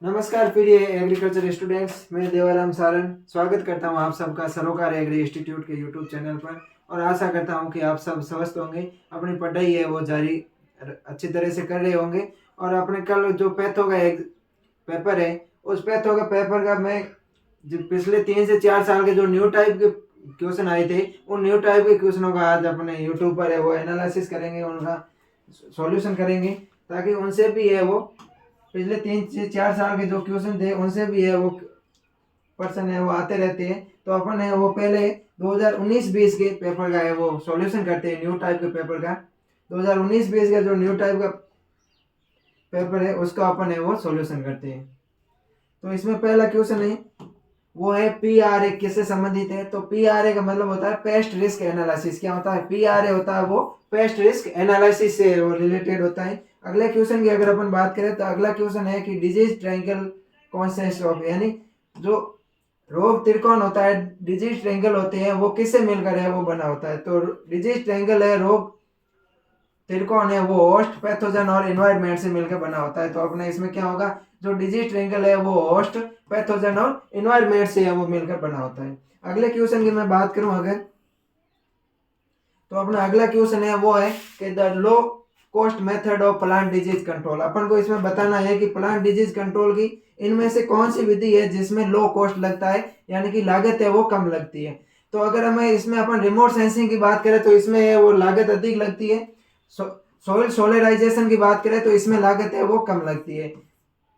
नमस्कार प्रिय agriculture students, मैं देवाराम सारन स्वागत करता हूं आप सबका सरोकार एग्री इंस्टीट्यूट के यूट्यूब चैनल पर। और आशा करता हूं कि आप सब स्वस्थ होंगे, अपनी पढ़ाई है वो जारी अच्छी तरह से कर रहे होंगे। और अपने कल जो पैथो का एक पेपर है, उस पैथो का पेपर का मैं जो पिछले 3 से 4 साल के जो न्यू टाइप के क्वेश्चन आए थे, उन न्यू टाइप के क्वेश्चनों का आज अपने यूट्यूब पर है वो एनालिसिस करेंगे, उनका सॉल्यूशन करेंगे, ताकि उनसे भी है वो पिछले 3 से 4 साल के जो क्वेश्चन थे उनसे भी है वो पर्सन है वो आते रहते हैं। तो अपन है वो पहले 2019-20 के पेपर का है वो सॉल्यूशन करते हैं, न्यू टाइप के पेपर का। 2019-20 का जो न्यू टाइप का पेपर है उसका अपन है वो सॉल्यूशन करते हैं। तो इसमें पहला क्वेश्चन है वो है PRA किससे संबंधित है। तो PRA का मतलब होता है पेस्ट रिस्क एनालिसिस। क्या होता है? PRA होता है वो पेस्ट रिस्क एनालिसिस से वो रिलेटेड होता है। अगले क्वेश्चन की अगर अपन बात करें तो अगला क्वेश्चन है कि डिजीज ट्रायंगल कॉन्सिस्ट ऑफ, यानी जो रोग त्रिकोण होता है, डिजीज ट्रायंगल होते हैं, वो किससे मिलकर है वो बना होता है। तो डिजीज ट्रायंगल है, रोग त्रिकोण है, वो होस्ट, पैथोजन और एनवायरनमेंट से मिलकर बना होता है। तो अपने इसमें क्या होगा, जो डिजीज ट्रायंगल है वो होस्ट, पैथोजन और एनवायरनमेंट से है वो मिलकर बना होता है। अगले क्वेश्चन की मैं बात करूं अगर, तो अपना अगला क्वेश्चन है वो है कि the low cost method of plant disease control. अपन को इसमें बताना है कि प्लांट डिजीज कंट्रोल की इनमें से कौन सी विधि है जिसमें लो कॉस्ट लगता है, यानी कि लागत है वो कम लगती है। तो अगर हमें इसमें अपन रिमोट सेंसिंग की बात करें तो इसमें वो लागत अधिक लगती है। सोइल सोलराइजेशन की बात करें तो इसमें लागत है वो कम लगती है।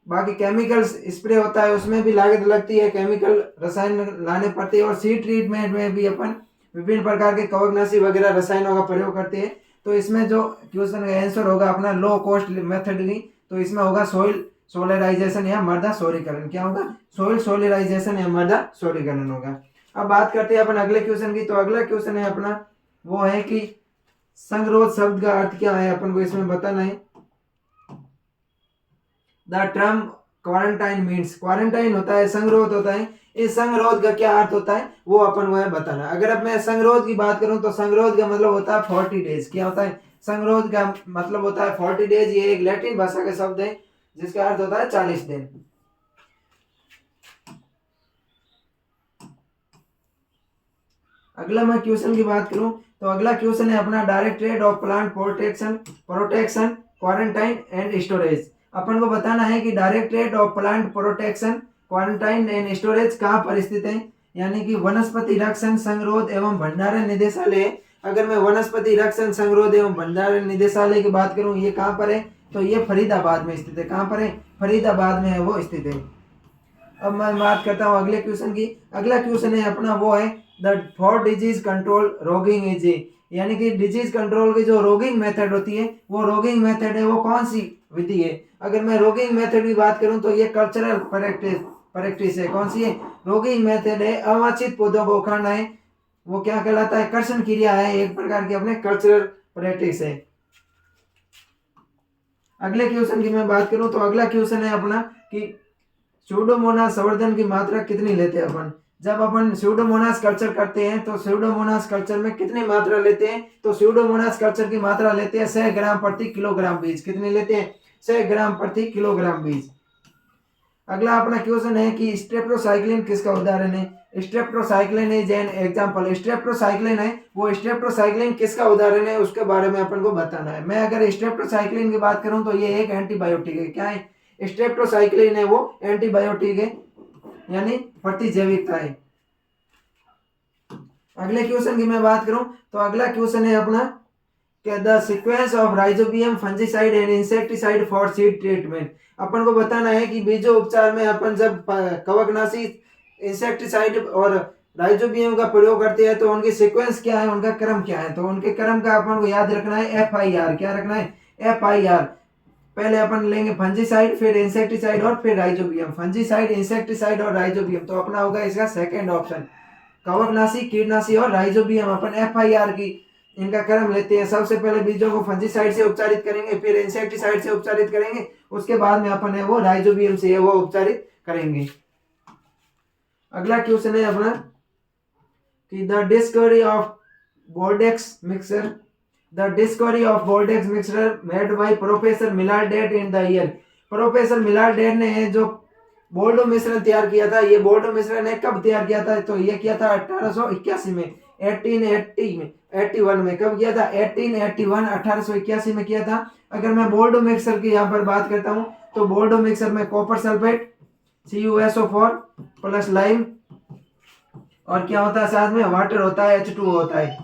बाकी केमिकल स्प्रे होता है उसमें भी लागत लगती है, केमिकल रसायन लाने पड़ते हैं। और सीड ट्रीटमेंट में भी अपन विभिन्न प्रकार के कवकनाशी वगैरह रसायनों का प्रयोग करते हैं। तो इसमें जो क्वेश्चन का आंसर होगा अपना लो कॉस्ट मेथड की, तो इसमें होगा सोइल सोलराइजेशन या मृदा सौरीकरण। क्या होगा? सोइल सोलराइजेशन या मृदा सौरीकरण होगा। अब बात करते हैं अपन अगले क्वेश्चन की। तो अगला क्वेश्चन है अपना वो है कि संगरोध शब्द का अर्थ क्या है, अपन को इसमें बताना है। The term quarantine means, quarantine होता है, संगरोध होता है, इस संगरोध का क्या अर्थ होता है वो अपन को है बताना। अगर अब मैं संगरोध की बात करूं तो संगरोध का मतलब होता है 40 डेज। क्या होता है? संगरोध का मतलब होता है 40 डेज। ये एक लैटिन भाषा का शब्द है जिसका अर्थ होता है 40 दिन। अगला मैं क्वेश्चन की बात करूं तो अगला क्वेश्चन है अपना directorate of plant protection quarantine and storage. अपन को बताना है कि directorate of plant protection quarantine and storage कहाँ पर स्थित है, यानी कि वनस्पति रक्षण संगरोध एवं भंडारण निदेशालय। अगर मैं वनस्पति रक्षण संगरोध एवं भंडारण निदेशालय की बात करूं, ये कहाँ पर है? तो ये फरीदाबाद में स्थित है। कहाँ पर है? फरीदाबाद में है वो स्थित है। अब मैं बात करता हूँ अगले क्वेश्चन की। अगला क्वेश्चन है अपना वो है the for disease control roguing is, यानी कि डिजीज कंट्रोल की जो रोगिंग मेथड होती है, वो रोगिंग मेथड है वो कौन सी विधि है। अगर मैं रोगिंग मेथड की बात करूं तो ये कल्चरल प्रैक्टिस है। कौन सी है? रोगिंग मेथड है। अवांछित पौधों को उखाड़ना है, वो क्या कहलाता है? कर्षण क्रिया है, एक प्रकार की अपने कल्चरल प्रैक्टिस है। अगले क्वेश्चन की मैं बात करूं तो अगला क्वेश्चन है अपना कि स्यूडोमोनास संवर्धन की मात्रा कितनी लेते हैं अपन। जब अपन स्यूडोमोनास कल्चर करते हैं तो स्यूडोमोनास कल्चर में कितनी मात्रा लेते हैं? तो स्यूडोमोनास कल्चर की मात्रा लेते हैं 100 ग्राम प्रति किलोग्राम बीज। कितनी लेते हैं? 100 ग्राम प्रति किलोग्राम बीज। अगला अपना क्वेश्चन है कि स्ट्रेप्टोसाइक्लिन किसका उदाहरण है। Streptocycline is an example. Streptocycline है वो स्ट्रेप्टोसाइक्लिन किसका उदाहरण है उसके बारे में अपन को बताना है। मैं अगर स्ट्रेप्टोसाइक्लिन की बात करूं तो ये एक एंटीबायोटिक है। क्या है? स्ट्रेप्टोसाइक्लिन है वो एंटीबायोटिक है, यानी प्रतिजैविकता है। अगले क्वेश्चन की मैं बात करूं तो अगला क्वेश्चन है अपना कि the sequence of rhizobium fungicide and insecticide for seed treatment. अपन को बताना है कि बीजो उपचार में अपन जब कवकनाशी, इंसेक्टिसाइड और राइजोबियम का प्रयोग करते हैं तो उनकी सीक्वेंस क्या है, उनका क्रम क्या है। तो उनके क्रम का अपन को याद रखना है FIR। क्या रखना है? FIR। पहले अपन लेंगे फंजीसाइड, फिर इंसेक्टिसाइड और फिर राइजोबियम। फंजीसाइड, इंसेक्टिसाइड और राइजोबियम, तो अपना होगा इसका सेकंड ऑप्शन। कवकनाशी, कीटनाशी और राइजोबियम अपन FIR की इनका क्रम लेते हैं। सबसे पहले बीजों को फंजीसाइड से उपचारित करेंगे, फिर इंसेक्टिसाइड से उपचारित करेंगे, उसके बाद में अपन है वो राइजोबियम से है वो उपचारित करेंगे। अगला क्वेश्चन है अपना कि the discovery of Bordeaux mixture, the discovery of Bordeaux mixture made by professor Millardet in the year. Professor Millardet ने जो बोर्डो मिश्रण तैयार किया था। ये बोर्डो मिश्रण ने कब तैयार किया था? तो ये किया था 1881 में, 1880 में, 81 में। कब किया था? 1881, 1881 में किया था। अगर मैं बोर्डो मिक्सर की यहाँ पर बात करता हूँ तो बोर्डो मिक्सर में copper sulphate CuSO4 plus lime और क्या होता है साथ में? वाटर होता है, H2O होता है।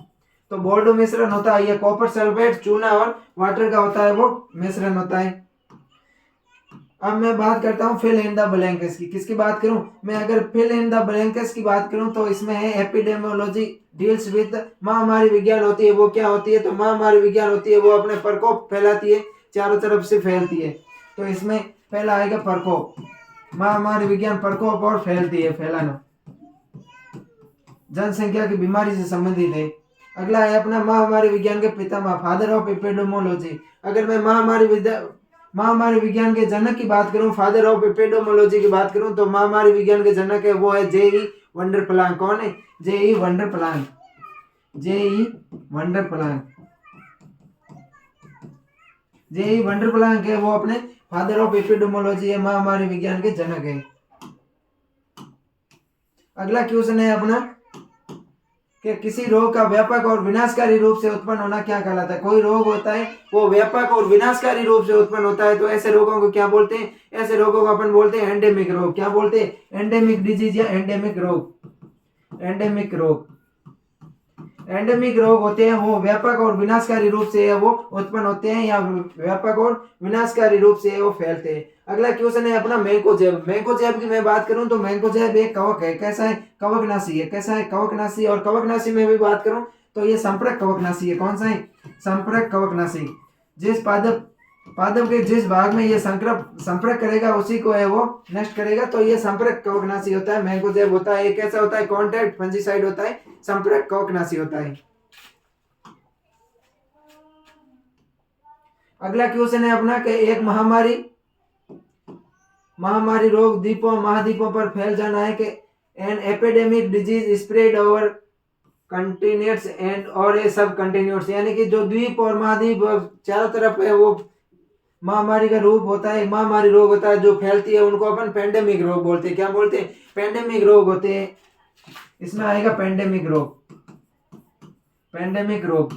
तो बोर्डो मिश्रण होता है ये कॉपर सल्फेट, चूना और वाटर का होता है, वो मिश्रण होता है। अब मैं बात करता हूँ फिल इन द ब्लैंक्स की। किसकी बात करूं मैं? अगर फिल इन द ब्लैंक्स की बात करूं तो इसमें है एपिडेमियोलॉजी डील्स विद, महामारी विज्ञान होती है। वो क्या होती है? तो महामारी विज्ञान होती है वो अपने प्रकोप फैलाती है, चारों तरफ से फैलती है। तो इसमें पहला आएगा प्रकोप, महामारी विज्ञान प्रकोप और फैलती है, फैलाना, जनसंख्या की बीमारी से संबंधित है। अगला है अपना महामारी विज्ञान के पितामह, फादर ऑफ एपिडेमियोलॉजी। अगर मैं महामारी विज्ञान के जनक की बात करूं, फादर ऑफ एपिडेमियोलॉजी की बात करूं, तो महामारी विज्ञान के जनक है वो है J.E. Wonder Planck. कौन है? J.E. Wonder Planck. J.E. Wonder Planck. J.E. Wonder Planck है वो अपने फादर ऑफ एपिडेमियोलॉजी है, महामारी विज्ञान के जनक है। अगला क्वेश्चन है अपना कि किसी रोग का व्यापक और विनाशकारी रूप से उत्पन्न होना क्या कहलाता है? कोई रोग होता है वो व्यापक और विनाशकारी रूप से उत्पन्न होता है, तो ऐसे रोगों को क्या बोलते हैं? ऐसे रोगों को अपन बोलते हैं एंडेमिक रोग। क्या बोलते हैं? एंडेमिक डिजीज या एंडेमिक रोग। एंडेमिक रोग, एंडेमिक रोग होते हैं वो व्यापक और विनाशकारी रूप से वो उत्पन्न होते हैं या व्यापक और विनाशकारी रूप से वो फैलते हैं। अगला क्वेश्चन है अपना मैंकोजेब। मैंकोजेब की मैं बात करूं तो मैंकोजेब एक कवक है। कैसा है? कवकनाशी है। कैसा है? कवकनाशी। और कवकनाशी में भी बात करूं तो ये संपर्क कवकनाशी है। कौन सा है? संपर्क कवकनाशी। जिस पादप के जिस भाग में ये संपर्क करेगा उसी को है वो नष्ट करेगा, तो ये संपर्क कवकनाशी होता है, मैंकोजेब होता है। ये कैसा होता है? कॉन्टैक्ट फंजीसाइड होता है, संपर्क कवकनाशी होता है। अगला क्वेश्चन है अपना कि एक महामारी रोग द्वीपों महाद्वीपों पर फैल जाना है कि an epidemic disease spread over continents and और ये सब कंटिन्यूट्स, यानी कि जो द्वीप और महाद्वीप चारों तरफ है वो महामारी का रूप होता है, महामारी रोग होता है जो फैलती है, उनको अपन पेंडेमिक रोग बोलते हैं। क्या बोलते हैं? पेंडेमिक रोग होते हैं। इसमें आएगा पेंडेमिक रोग। पेंडेमिक रोग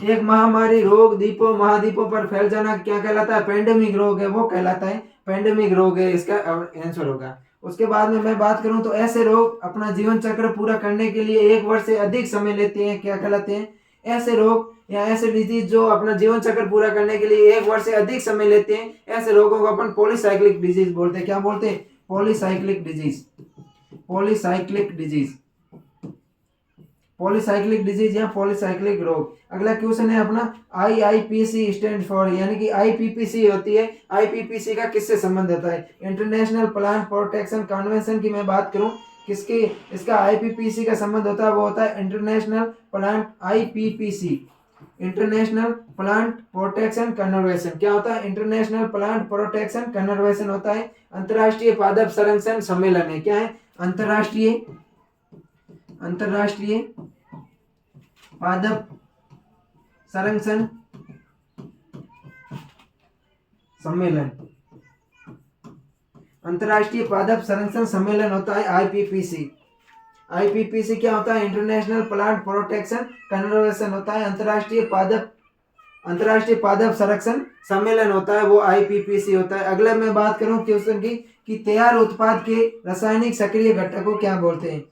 एक महामारी रोग द्वीपों महाद्वीपों पर फैल जाना क्या कहलाता है? पेंडेमिक रोग है वो कहलाता है, पेंडेमिक रोग है इसका आंसर होगा। उसके बाद में मैं बात करूं तो ऐसे रोग अपना जीवन चक्र पूरा करने के लिए 1 वर्ष से अधिक समय लेते हैं, क्या कहलाते हैं? ऐसे रोग या ऐसे डिजीज जो अपना जीवन चक्र पूरा करने के लिए 1 वर्ष से अधिक समय लेते हैं, ऐसे रोगों को अपन पॉलीसाइक्लिक डिजीज बोलते हैं। क्या बोलते हैं? Polycyclic disease. Polycyclic disease, polycyclic disease या पॉलीसाइक्लिक रोग। अगला क्वेश्चन है अपना IIPC स्टैंड फॉर, यानी कि IPPC होती है। IPPC का किससे संबंध होता है? इंटरनेशनल प्लांट प्रोटेक्शन कन्वेंशन की मैं बात करूं, किसकी इसका IPPC का संबंध होता है? वो होता है international plant, IPPC, international plant protection convention. क्या होता है? इंटरनेशनल प्लांट प्रोटेक्शन कन्वेंशन होता है। अंतरराष्ट्रीय पादप संरक्षण सम्मेलन है। क्या है? अंतरराष्ट्रीय पादप संरक्षण सम्मेलन, अंतरराष्ट्रीय पादप संरक्षण सम्मेलन होता है IPPC। IPPC क्या होता है? इंटरनेशनल प्लांट प्रोटेक्शन कन्वेंशन होता है। अंतरराष्ट्रीय पादप संरक्षण सम्मेलन होता है वो IPPC होता है। अगला मैं बात करूं क्वेश्चन की कि तैयार उत्पाद के रासायनिक सक्रिय घटक को क्या बोलते हैं?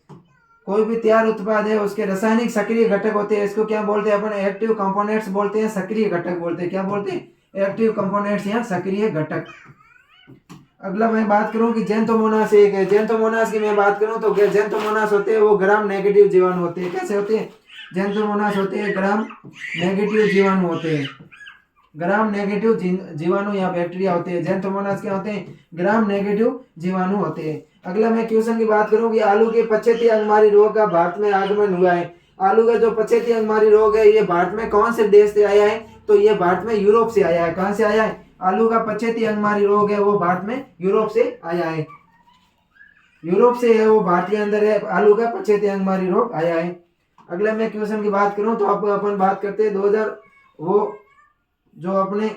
कोई भी तैयार उत्पाद है उसके रासायनिक सक्रिय घटक होते हैं, इसको क्या बोलते हैं? अपन एक्टिव कंपोनेंट्स बोलते हैं, सक्रिय घटक बोलते हैं। क्या बोलते हैं? एक्टिव कंपोनेंट्स या सक्रिय घटक। अगला मैं बात करूं कि जेंथोमोनास एक है। जेंथोमोनास की मैं बात करूं तो जेंथोमोनास होते हैं वो ग्राम नेगेटिव जीवाणु होते हैं। कैसे होते हैं? जेंथोमोनास होते हैं ग्राम नेगेटिव जीवाणु होते हैं। ग्राम नेगेटिव जीवाणु या बैक्टीरिया होते हैं। जेंथोमोनास क्या होते हैं? ग्राम नेगेटिव जीवाणु होते हैं। अगला मैं क्वेश्चन की बात करूं कि आलू के पछेती अंगमारी रोग का भारत में आगमन हुआ है। आलू का जो पछेती अंगमारी रोग है ये भारत में कौन से देश से आया है? तो ये भारत में यूरोप से आया है। कहां से आया है? आलू का पछेती अंगमारी रोग है वो भारत में यूरोप से आया है। यूरोप से है वो भारतीय अंदर है, आलू का पछेती अंगमारी रोग आया है। अगला मैं क्वेश्चन की बात करूं तो अपन बात करते हैं 2000 वो जो अपने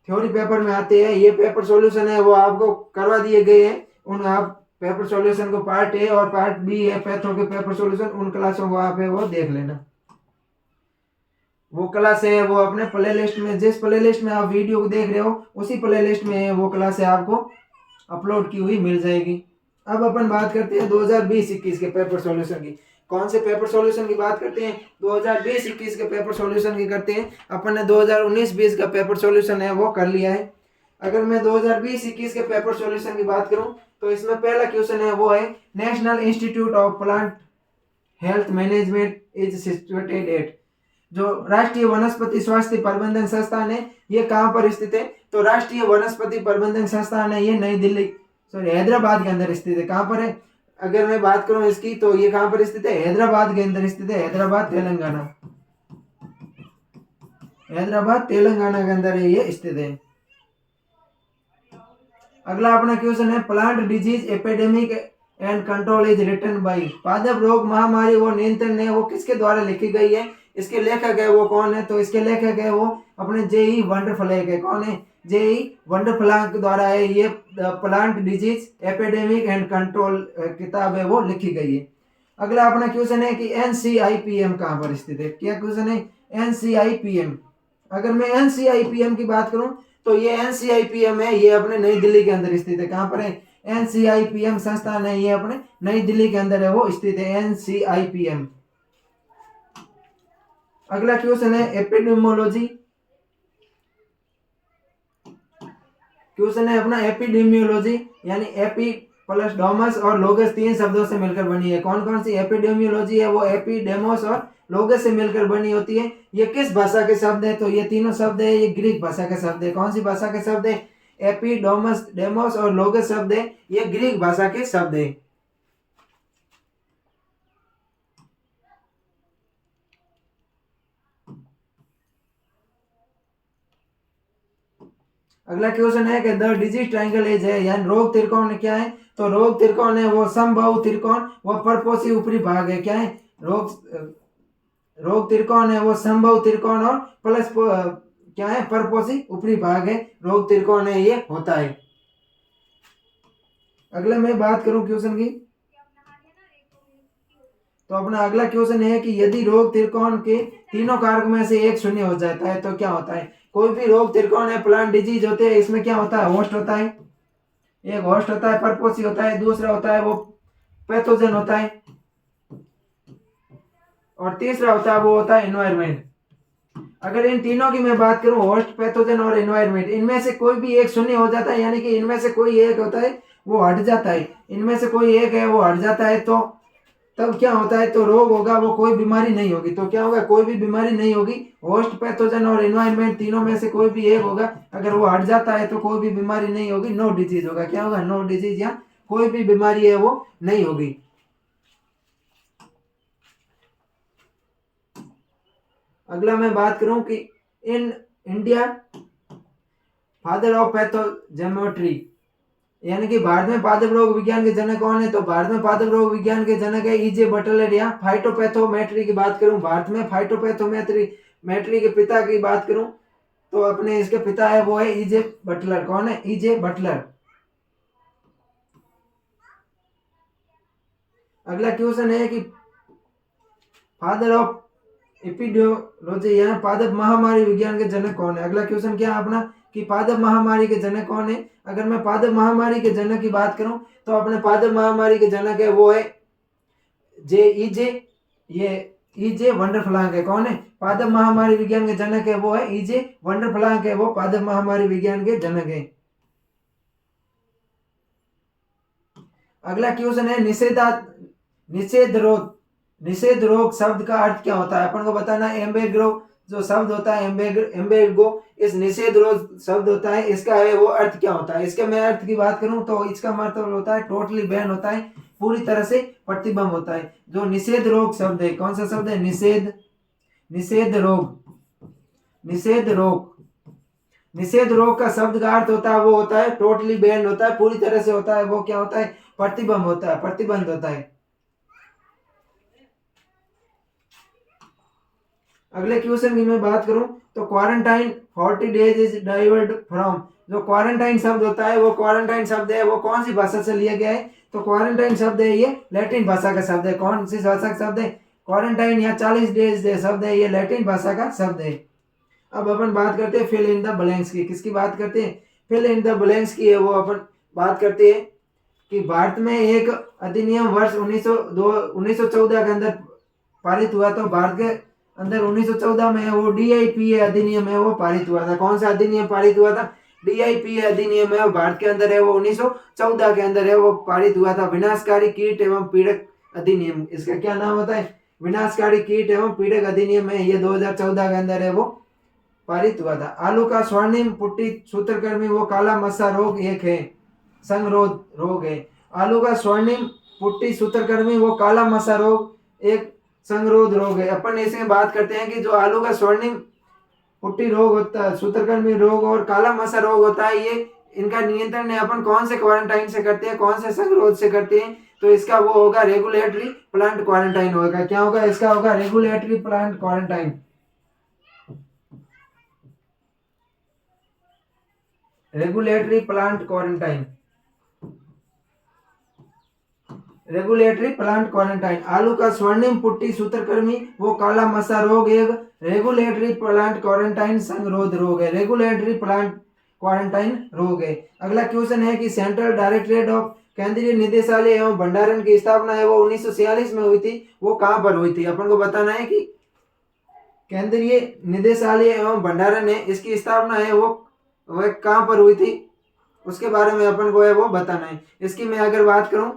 थ्योरी पेपर में आते हैं। ये पेपर सॉल्यूशन है वो आपको करवा दिए गए हैं। उन आप पेपर सॉल्यूशन को पार्ट ए और पार्ट बी है पैथो के पेपर सॉल्यूशन, उन क्लासों को आप है वो देख लेना। वो क्लास है वो अपने प्ले लिस्ट में, जिस प्ले लिस्ट में आप वीडियो को देख रहे हो उसी प्ले लिस्ट में वो क्लास है आपको अपलोड की हुई मिल जाएगी। अब अपन बात करते हैं 2020-21 के पेपर सॉल्यूशन की। कौन से पेपर सॉल्यूशन की बात करते हैं? 2020-21 के पेपर सॉल्यूशन की करते हैं। अपन ने 2019-20 का पेपर सॉल्यूशन है वो कर लिया है। अगर मैं 2020-21 के पेपर सॉल्यूशन की बात करूं तो इसमें पहला क्वेश्चन है वो है national institute of plant health management is situated at. जो राष्ट्रीय वनस्पति स्वास्थ्य प्रबंधन संस्थान है ये कहाँ पर स्थित है? तो राष्ट्रीय वनस्पति प्रबंधन संस्थान है ये नई दिल्ली हैदराबाद के अंदर स्थित है। कहाँ पर है? अगर मैं बात करूं इसकी तो ये कहाँ पर स्थित है? हैदराबाद के अंदर स्थित है। हैदराबाद तेलंगाना, हैदराबाद तेलंगाना के अंदर ये स्थित है। अगला अपना क्वेश्चन है plant disease epidemic and control is written by. पादप रोग महामारी वो नियंत्रण है वो किसके द्वारा लिखी गई है? इसके लेखक है वो कौन है? तो इसके लेखक है वो अपने जेई वंडरफ्लैक है। कौन है? जेई वंडरफ्लैक द्वारा है ये plant disease epidemic and control किताब है वो लिखी गई है। अगला अपना क्वेश्चन है कि एनसीआईपीएम कहाँ पर स्थित है? क्या क्वेश्चन है? एनसीआईपीएम। अगर मैं एनसीआईपीएम की बात करूं तो ये एनसीआईपीएम है ये अपने नई दिल्ली के अंदर स्थित है। कहाँ पर है? एनसीआईपीएम संस्थान है ये अपने नई दिल्ली के अंदर है वो स्थित है एनसीआईपीएम। अगला क्वेश्चन है एपिडेमियोलॉजी। क्वेश्चन है अपना एपिडेमियोलॉजी यानी एपी प्लस डोमस और लोगस तीन शब्दों से मिलकर बनी है। कौन कौन सी एपिडेमियोलॉजी है? वो एपिडेमोस और लोगस से मिलकर बनी होती है। ये किस भाषा के शब्द है? तो ये तीनों शब्द है ये ग्रीक भाषा के शब्द है। कौन सी भाषा के शब्द है? एपिडोमस, डेमोस और लोगस शब्द है ये ग्रीक भाषा के शब्द है। अगला क्वेश्चन है कि द डिजिट ट्रायंगल इज है यानी रोग त्रिकोण क्या है? तो रोग त्रिकोण है वो समबाहु त्रिकोण व परपोषी ऊपरी भाग है। क्या है? रोग त्रिकोण है वो समबाहु त्रिकोण और प्लस क्या है? परपोषी ऊपरी भाग है रोग त्रिकोण है ये होता है। अगला मैं बात करूं क्वेश्चन की तो अपना अगला क्वेश्चन है कि यदि रोग त्रिकोण के तीनों कारक में से एक शून्य हो जाता है तो क्या होता है? कोई भी रोग त्रिकोण है प्लांट डिजीज होते हैं इसमें क्या होता है? होस्ट होता है, एक होस्ट होता है, परपोषी होता है, दूसरा होता है वो पैथोजन होता है और तीसरा होता है वो होता है एनवायरमेंट। अगर इन तीनों की मैं बात करूं होस्ट, पैथोजन और एनवायरमेंट, इनमें से कोई भी एक शून्य हो जाता है यानी कि इनमें से कोई एक होता है वो हट जाता है, इनमें से कोई एक है वो हट जाता है तो तब क्या होता है? तो रोग होगा वो कोई बीमारी नहीं होगी। तो क्या होगा? कोई भी बीमारी नहीं होगी। होस्ट, पैथोजन और एनवायरमेंट तीनों में से कोई भी एक होगा, अगर वो हट जाता है तो कोई भी बीमारी नहीं होगी, नो डिजीज होगा। क्या होगा? नो डिजीज या कोई भी बीमारी है वो नहीं होगी। अगला मैं बात करूं कि इन इंडिया फादर ऑफ पैथोजेमेट्री यानी कि भारत में पादप रोग विज्ञान के जनक कौन है? तो भारत में पादप रोग विज्ञान के जनक है ईजे बटलर। या फाइटोपैथोमेट्री की बात करूं, भारत में फाइटोपैथोमेट्री के पिता की बात करूं तो अपने इसके पिता है वो है ईजे बटलर। कौन है? E J Butler. अगला क्वेश्चन है कि फादर ऑफ एपिडेमियोलॉजी या पादप महामारी विज्ञान के जनक कौन है? अगला क्वेश्चन क्या है अपना कि पादप महामारी के जनक कौन है? अगर मैं पादप महामारी के जनक की बात करूं तो अपने पादप महामारी के जनक है वो है ये ईजे वंडरफ्लैंक है। कौन है? पादप महामारी विज्ञान के जनक है वो है ईजे वंडरफ्लैंक है, वो पादप महामारी विज्ञान के जनक है। अगला क्वेश्चन है निषेध रोग शब्द का अर्थ क्या होता है? अपन को बताना है। एम्बेगो जो शब्द होता है एम्बेगो इस निषेध रोग शब्द होता है, इसका है वो अर्थ क्या होता है? इसके मैं अर्थ की बात करूं तो इसका मतलब होता है टोटली बैन होता है, पूरी तरह से प्रतिबंध होता है। जो निषेध रोग शब्द है, कौन सा शब्द है? निषेध रोग का शब्द का अर्थ होता है वो होता है टोटली बैन होता है, पूरी तरह से होता है वो क्या होता है? प्रतिबंध होता है। अगले क्वेश्चन की मैं बात करूं तो क्वारंटाइन 40 डेज इज डाइवर्ड फ्रॉम, जो क्वारंटाइन शब्द होता है वो क्वारंटाइन शब्द है वो कौन सी भाषा से लिया गया है? तो क्वारंटाइन शब्द है ये लैटिन भाषा का शब्द है। कौन सी भाषा का शब्द है? क्वारंटाइन या 40 डेज शब्द है ये लैटिन भाषा का शब्द है। अब अपन बात करते हैं फिल इन द ब्लैंक्स की। किसकी बात करते हैं? फिल इन द ब्लैंक्स की है वो अपन बात करते हैं कि भारत में एक अधिनियम वर्ष 1914 के अंदर पारित हुआ। तो भारत के अंदर 1914 में वो DIPA अधिनियम है वो पारित हुआ था। कौन सा अधिनियम पारित हुआ था? DIPA अधिनियम है, भारत के अंदर है वो 1914 के अंदर है वो पारित हुआ था। विनाशकारी कीट एवं पीड़क अधिनियम, इसका क्या नाम होता है? विनाशकारी कीट एवं पीड़क अधिनियम है, ये 2014 के अंदर है वो पारित हुआ था। आलू का स्वर्णिम पुट्टी सूत्रकृमि वो काला मस्सा रोग एक है, संगरोध रोग है। आलू का स्वर्णिम पुट्टी सूत्रकृमि वो काला मस्सा रोग एक संगरोध रोग है। अपन इसमें बात करते हैं कि जो आलू का स्वर्णिम पुट्टी रोग होता है, सूत्रकृमि रोग और काला मस्सा रोग होता है, ये इनका नियंत्रण अपन कौन से क्वारंटाइन से करते हैं, कौन से संगरोध से करते हैं? तो इसका वो होगा रेगुलेटरी प्लांट क्वारंटाइन होगा। क्या होगा? इसका होगा regulatory plant quarantine. Regulatory plant quarantine, regulatory plant quarantine. आलू का स्वर्णिम पुट्टी सूत्रकृमि वो काला मस्सा रोग एक रेगुलेटरी प्लांट क्वारंटाइन संगरोध रोग है, रेगुलेटरी प्लांट क्वारंटाइन रोग है। अगला क्वेश्चन है कि सेंट्रल डायरेक्टरेट ऑफ केंद्रीय निदेशालय एवं भंडारण की स्थापना है वो 1946 में हुई थी, वो कहां पर हुई थी? अपन को बताना है कि केंद्रीय निदेशालय एवं भंडारण है, इसकी स्थापना है वो वह कहां पर हुई थी, उसके बारे में अपन को है वो बताना है। इसकी मैं अगर बात करूं,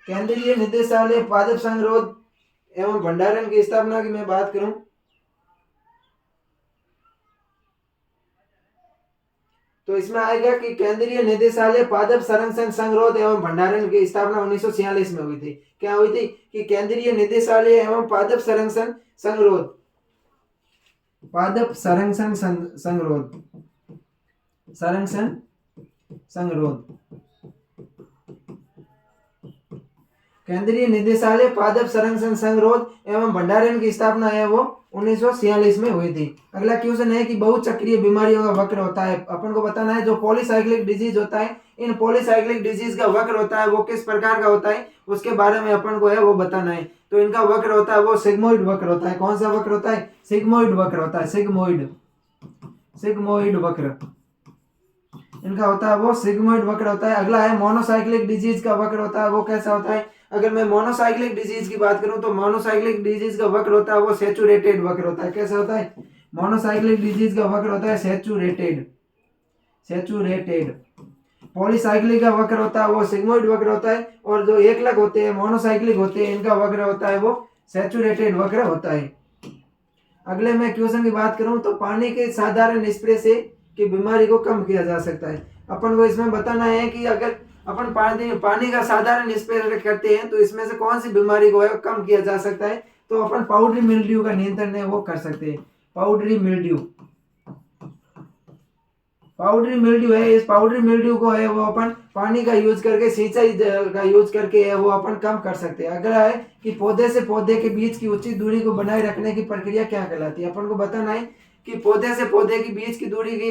केंद्रीय निदेशालय पादप संगरोध एवं भंडारण की स्थापना की मैं बात करूं तो इसमें आएगा कि केंद्रीय निदेशालय पादप संरक्षण संगरोध एवं भंडारण की स्थापना 1946 में हुई थी। क्या हुई थी? कि केंद्रीय निदेशालय एवं पादप संरक्षण संगरोध, पादप संरक्षण संगरोध, संरक्षण संगरोध, केंद्रीय निदेशालय पादप संरक्षण संगरोध एवं भंडारण की स्थापना है वो 1946 में हुई थी। अगला क्वेश्चन है कि बहुचक्रीय बीमारियों का वक्र होता है, अपन को बताना है। जो पॉलीसाइक्लिक डिजीज होता है, इन पॉलीसाइक्लिक डिजीज का वक्र होता है वो किस प्रकार का होता है, उसके बारे में अपन को है वो बताना है। तो इनका वक्र होता है वो सिग्मोइड वक्र होता है। कौन सा वक्र होता है? सिग्मोइड वक्र होता है, सिग्मोइड, सिग्मोइड वक्र इनका होता है वो सिग्मोइड वक्र होता है। अगला है मोनोसाइक्लिक डिजीज का वक्र होता है, वो कैसा होता है? अगर मैं मोनोसाइक्लिक डिजीज की बात करूं तो मोनोसाइक्लिक डिजीज का वक्र होता है वो सैचुरेटेड वक्र होता है। कैसा होता है? मोनोसाइक्लिक डिजीज का वक्र होता है सैचुरेटेड, सैचुरेटेड। पॉलीसाइक्लिक का वक्र होता है वो सिग्मोइड वक्र होता है, और जो एकलक होते हैं मोनोसाइक्लिक होते हैं इनका वक्र होता है वो सैचुरेटेड वक्र होता है। अगले मैं क्वेश्चन की बात करूं तो पानी के साधारण स्प्रे से की बीमारी को कम किया जा सकता है। अपन को इसमें बताना है कि अगर अपन पानी का साधारण स्प्रे करते हैं तो इसमें से कौन सी बीमारी को है कम किया जा सकता है? तो अपन पाउडरी मिल्ड्यू का नियंत्रण है वो कर सकते हैं। पाउडरी मिल्ड्यू, पाउडरी मिल्ड्यू है, इस पाउडरी मिल्ड्यू को है वो अपन पानी का यूज करके, सिंचाई का यूज करके है वो अपन कम कर सकते हैं। अगला है कि पौधे से पौधे के बीच की उचित दूरी को बनाए रखने की प्रक्रिया क्या कहलाती है? अपन को बताना है कि पौधे से पौधे के बीच की दूरी की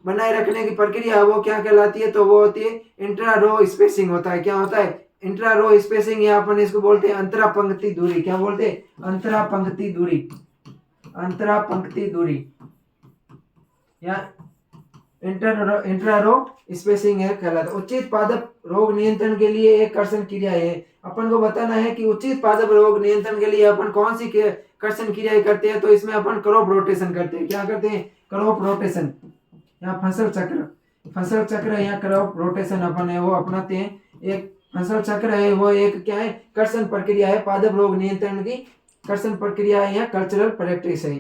बनाए रखने की प्रक्रिया वो क्या कहलाती है? तो वो होती है इंट्रा रो स्पेसिंग होता है। क्या होता है? इंट्रा रो स्पेसिंग, या अपन इसको बोलते हैं अंतरा पंक्ति दूरी। क्या बोलते हैं? अंतरा पंक्ति दूरी, अंतरा पंक्ति दूरी या इंट्रा रो स्पेसिंग है कहलाता है। उचित पादप रोग नियंत्रण के लिए एक कर्षण क्रिया है। अपन को बताना है कि उचित पादप रोग नियंत्रण के लिए अपन कौन सी कर्षण क्रिया करते हैं? तो इसमें अपन क्रॉप रोटेशन करते हैं। क्या करते हैं? क्रॉप रोटेशन या फसल चक्र, फसल चक्र या क्रॉप रोटेशन अपन है वो अपनाते हैं। एक फसल चक्र है वो एक क्या है? कर्षण प्रक्रिया है, पादप रोग नियंत्रण की कर्षण प्रक्रिया है या कल्चरल प्रैक्टिस है।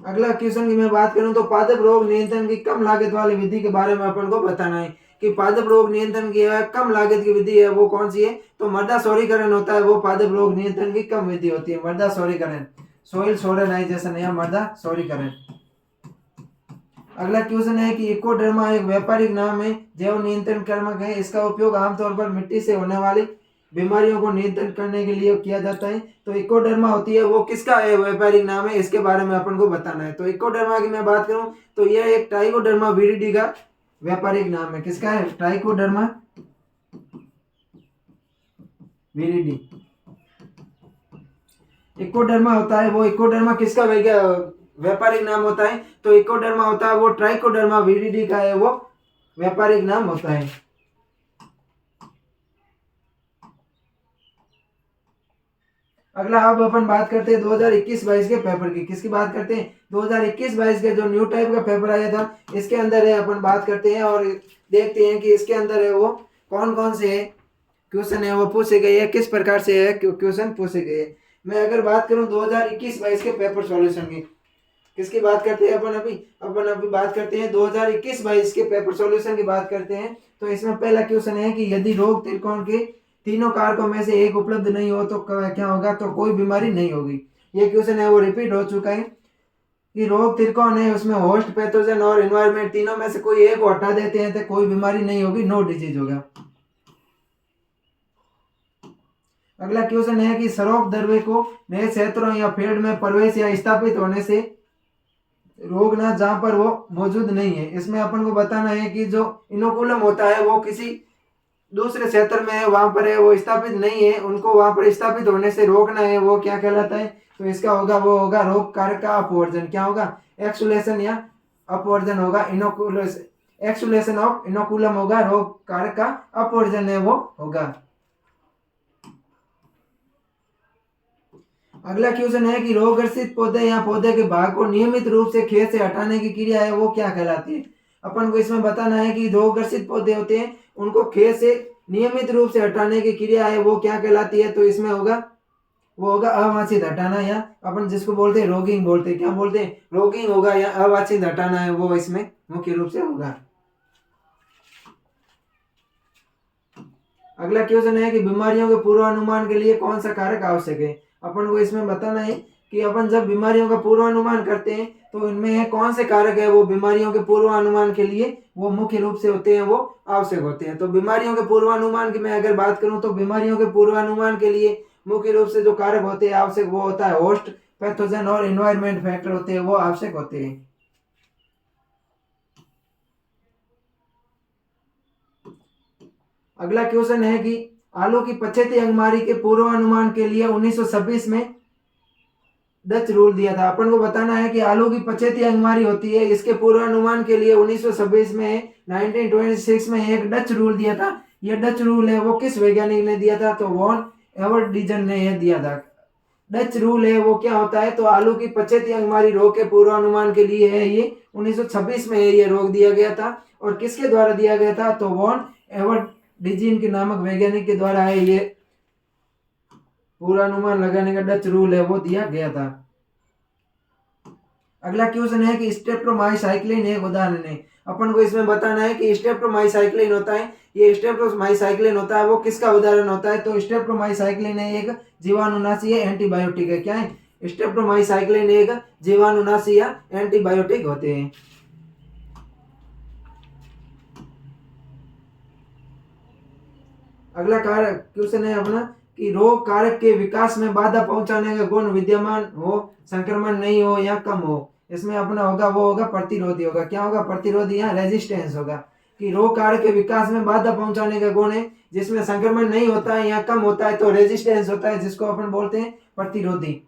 अगला क्वेश्चन की मैं बात करूं तो पादप रोग नियंत्रण की कम लागत वाली विधि के बारे में अपन को बताना है कि पादप रोग नियंत्रण की कम लागत की विधि है वो कौन सी है? तो मृदा सौरीकरण होता है वो पादप रोग नियंत्रण की कम विधि होती है। मृदा सौरीकरण, सोइल सोलराइजेशन या मृदा सौरीकरण। अगला क्वेश्चन है कि इकोडर्मा एक व्यापारिक नाम है, जैव नियंत्रण कर्मक है। इसका उपयोग आमतौर पर मिट्टी से होने वाली बीमारियों को नियंत्रित करने के लिए किया जाता है। तो इकोडर्मा होती है वो किसका है व्यापारिक नाम है, इसके बारे में अपन को बताना है। तो इकोडर्मा की मैं बात करूं तो यह एक ट्राइकोडर्मा विरिडी का व्यापारिक नाम है। किसका है? Trichoderma viride. इकोडर्मा होता है वो, इकोडर्मा किसका व्यापारिक नाम होता है? तो इकोडर्मा होता है वो ट्राइकोडर्मा विरिडी का है वो व्यापारिक नाम होता है। अगला अब अपन बात करते हैं 2021-22 के पेपर की। किसकी बात करते हैं? 2021-22 के जो न्यू टाइप का पेपर आया था, इसके अंदर है अपन बात करते हैं और देखते हैं कि इसके अंदर है वो कौन कौन से क्वेश्चन है वो पूछे गए हैं, किस प्रकार से है क्वेश्चन पूछे गए हैं। मैं अगर बात करूं 2021-22 के पेपर सॉल्यूशन की, किसकी बात करते हैं अपन अभी बात करते हैं 2021-22 के पेपर सॉल्यूशन की बात करते हैं। तो इसमें पहला क्वेश्चन है कि यदि रोग त्रिकोण के तीनों कारकों में से एक उपलब्ध नहीं हो तो क्या होगा? तो कोई बीमारी नहीं होगी। ये क्वेश्चन है वो रिपीट हो चुका है कि रोग त्रिकोण है, उसमें होस्ट, पैथोजन और एनवायरमेंट तीनों में से कोई एक को हटा देते हैं तो कोई बीमारी नहीं होगी, नो डिजीज होगा। अगला क्वेश्चन है कि सरोप द्रव्य को नए क्षेत्रों या फील्ड में प्रवेश या स्थापित होने से रोग ना जहां पर वो मौजूद नहीं है। इसमें अपन को बताना है कि जो इनोकुलम होता है वो किसी दूसरे क्षेत्र में है, वहां पर है वो स्थापित नहीं है, उनको वहां पर स्थापित होने से रोकना है, वो क्या कहलाता है? तो इसका होगा वो होगा रोग कारक का अपवर्जन। क्या होगा? एक्सुलेशन या अपवर्जन होगा। इनोकुलेशन, एक्सुलेशन ऑफ इनोकुलम होगा, रोग कारक का अपवर्जन है वो होगा। अगला क्वेश्चन है कि रोग ग्रसित पौधे या पौधे के भाग को नियमित रूप से खेत से हटाने की क्रिया है वो क्या कहलाती है? अपन को इसमें बताना है कि रोग ग्रसित पौधे होते हैं उनको खेत से नियमित रूप से हटाने की क्रिया है वो क्या कहलाती है? तो इसमें होगा वो होगा अवांछित हटाना, या अपन जिसको बोलते हैं रोगिंग बोलते हैं। क्या बोलते हैं? रोगिंग होगा या अवांछित हटाना है वो इसमें मुख्य रूप से होगा। अगला क्वेश्चन है कि बीमारियों के पूर्वानुमान के लिए कौन सा कारक आवश्यक है? अपन को इसमें बताना है कि अपन जब बीमारियों का पूर्वानुमान करते हैं तो इनमें कौन से कारक है वो बीमारियों के पूर्वानुमान के लिए वो मुख्य रूप से होते हैं, वो आवश्यक होते हैं। तो बीमारियों के पूर्वानुमान की मैं अगर बात करूं तो बीमारियों के पूर्वानुमान के लिए मुख्य रूप से जो कारक होते हैं आवश्यक, वो होता है होस्ट, पैथोजन और एनवायरमेंट फैक्टर होते हैं, वो आवश्यक होते हैं। अगला क्वेश्चन है कि आलू की पछेती अंगमारी के पूर्वानुमान के लिए 1926 में डच रूल दिया था। अपन को बताना है कि आलू की पछेती अंगमारी होती है, इसके पूर्वानुमान के लिए 1926 में 1926 में एक डच रूल दिया था। यह डच रूल है वो किस वैज्ञानिक ने दिया था? तो वॉन एवर्डीजन ने यह दिया था। डच रूल है वो क्या होता है? तो आलू की पछेती अंगमारी रोग के पूर्वानुमान के लिए है ये 1926 में ये रोग दिया गया था। और किसके द्वारा दिया गया था? तो वॉन एवर्डीजन के नामक वैज्ञानिक के द्वारा है ये पूर्वानुमान लगाने का डच रूल है वो दिया गया था। अगला क्वेश्चन है कि स्ट्रेप्टोमाइसाइक्लिन एक उदाहरण है। अपन को इसमें बताना है कि स्ट्रेप्टोमाइसाइक्लिन होता है, ये स्ट्रेप्टोमाइसाइक्लिन होता है वो किसका उदाहरण होता है? तो स्ट्रेप्टोमाइसाइक्लिन है एक जीवाणुनाशी है, एंटीबायोटिक है। क्या है? स्ट्रेप्टोमाइसाइक्लिन एक जीवाणुनाशी या एंटीबायोटिक होते हैं। अगला कारक क्वेश्चन है अपना कि रोग कारक के विकास में बाधा पहुंचाने का गुण विद्यमान हो, संक्रमण नहीं हो या कम हो। इसमें अपना होगा वो होगा प्रतिरोधी होगा। क्या होगा? प्रतिरोधी या रेजिस्टेंस होगा। कि रोग कारक के विकास में बाधा पहुंचाने का गुण है, जिसमें संक्रमण नहीं होता है या कम होता है तो रेजिस्टेंस होता है, जिसको अपन बोलते हैं प्रतिरोधी।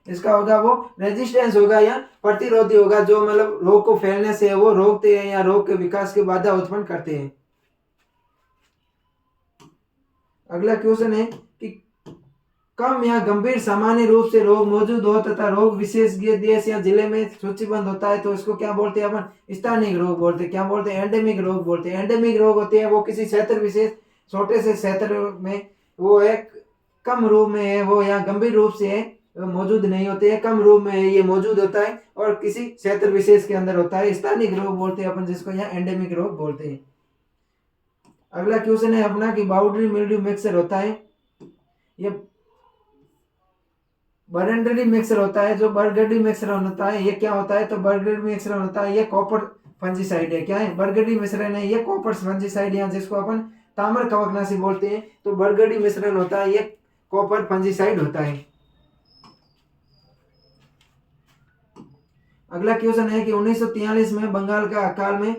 इसका होगा वो रेजिस्टेंस होगा या प्रतिरोधी होगा, जो मतलब रोग को फैलने से वो रोकते हैं या रोग के विकास की बाधा उत्पन्न करते हैं। अगला क्वेश्चन है कि कम या गंभीर सामान्य रूप से रोग मौजूद हो तथा रोग विशेषज्ञ देश या जिले में सूचीबद्ध होता है तो इसको क्या बोलते हैं? अपन स्थानिक रोग बोलते हैं। क्या बोलते हैं? एंडेमिक रोग बोलते हैं। एंडेमिक रोग होते हैं वो किसी क्षेत्र विशेष छोटे से क्षेत्र में वो एक कम रूप में है वो, या गंभीर रूप से है मौजूद नहीं होते हैं, कम रूप में ये मौजूद होता है और किसी क्षेत्र विशेष के अंदर होता है। स्थानिक रोग बोलते हैं अपन जिसको, यहाँ एंडेमिक रोग बोलते हैं। अगला क्वेश्चन है अपना कि बाउंड्री मिल्ड्यू मिक्सचर होता है, ये बर्गंडी मिक्सर होता है, जो बर्गंडी मिक्सर होता है ये क्या होता है, तो बर्गंडी मिक्सर होता है ये कॉपर फंजीसाइड है। क्या है, बर्गंडी मिश्रण है ये कॉपर फंजीसाइड है, जिसको अपन ताम्र कवकनाशी बोलते हैं। तो बर्गंडी मिश्रण होता है ये कॉपर फंजीसाइड होता है। अगला क्वेश्चन है कि 1943 में बंगाल का अकाल में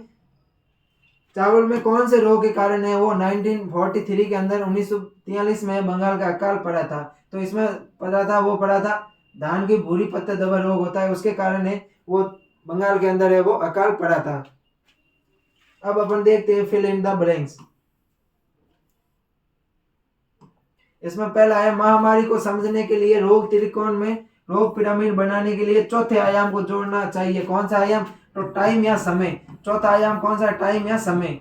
चावल में कौन से रोग के कारण है वो 1943 के अंदर 1943 में बंगाल का अकाल पड़ा था। तो इसमें पड़ा था धान की भूरी पत्ता धब्बा रोग होता है, उसके कारण है वो बंगाल के अंदर है वो अकाल पड़ा था। अब अपन देखते हैं फिल इन द ब्लैंक्स। इसमें पहला है महामारी को समझने के लिए रोग त्रिकोण में रोग पिरामिड बनाने के लिए चौथे आयाम को जोड़ना चाहिए। कौन सा आयाम, तो टाइम या समय। चौथा आयाम कौन सा, टाइम या समय।